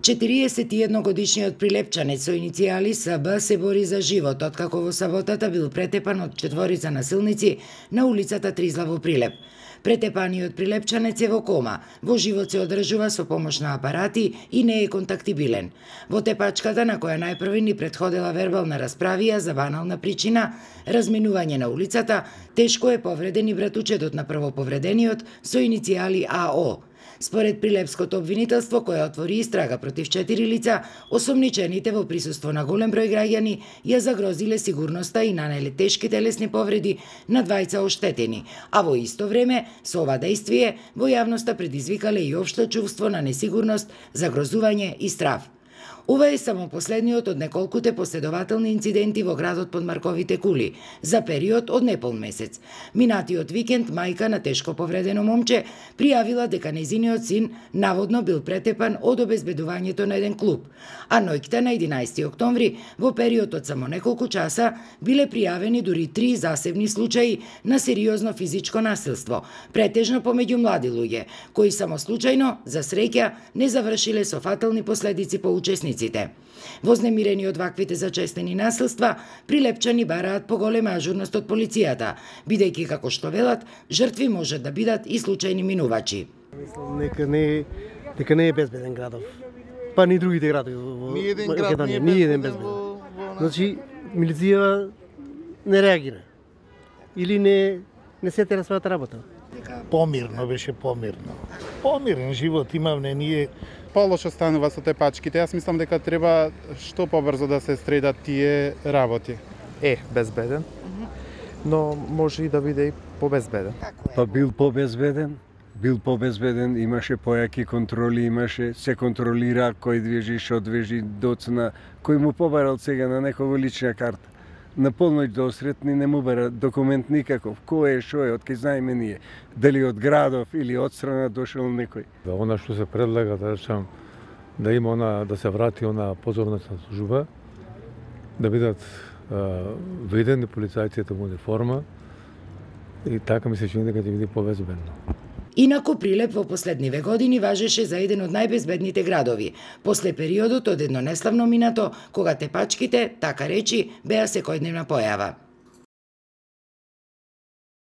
41-годишниот прилепчанец со иницијали СБ се бори за живот откако во саботата бил претепан од четворица насилници на улицата Тризла во Прилеп. Претепаниот прилепчанец е во кома, во живот се одржува со помош на апарати и не е контактибилен. Во тепачката на која најпрви ни претходела вербална расправија за банална причина, разминување на улицата, тешко е повреден и братучетот на првоповредениот со иницијали АО. Според Прилепското обвинителство, кое отвори истрага против 4 лица, осомничените во присуство на голем број граѓани ја загрозиле сигурноста и нанеле тешки телесни повреди на двајца оштетени, а во исто време со ова дејствие во јавноста предизвикале и општо чувство на несигурност, загрозување и страв. Ова е само последниот од неколкуте последователни инциденти во градот под Марковите кули за период од непол месец. Минатиот викенд мајка на тешко повредено момче пријавила дека нејзиниот син наводно бил претепан од обезбедувањето на еден клуб, а ноќта на 11 октомври во период од само неколку часа биле пријавени дури 3 засебни случаи на сериозно физичко насилство, претежно помеѓу млади луѓе, кои само случајно, за среќа, не завршиле со фатални последици по учесниците. Вознемирени од ваквите зачестени насилства, прилепчани бараат поголема ажурност од полицијата, бидејќи како што велат, жртви можат да бидат и случајни минувачи. Дека не е безбеден градов. Па ни другите градови во Македонија, ни еден безбеден. Значи, милиција не реагира. Или не се тера својата работа. Помирно беше, помирно. Помирен живот имавме ние. Полошо станува со тепачките. Јас мислам дека треба што побрзо да се средат тие работи. Безбеден, но може и да биде и побезбеден. Па бил побезбеден, имаше појаки контроли, се контролира кој движи, што движи, доцна, кој му побарал сега на некого лична карта. На полноќ до осретни не му бара документ никаков. Кој е, шо е, откај знаеме ние. Дали од градов или од страна дошел некој. Она што се предлага, да речем, да има да се врати позорната служба, да бидат видени полицајците во униформа и така ми се чини дека ќе биде повезбедно. Инаку Прилеп во последниве години важеше за еден од најбезбедните градови, после периодот од едно неславно минато, кога тепачките, така речи, беа секојдневна појава.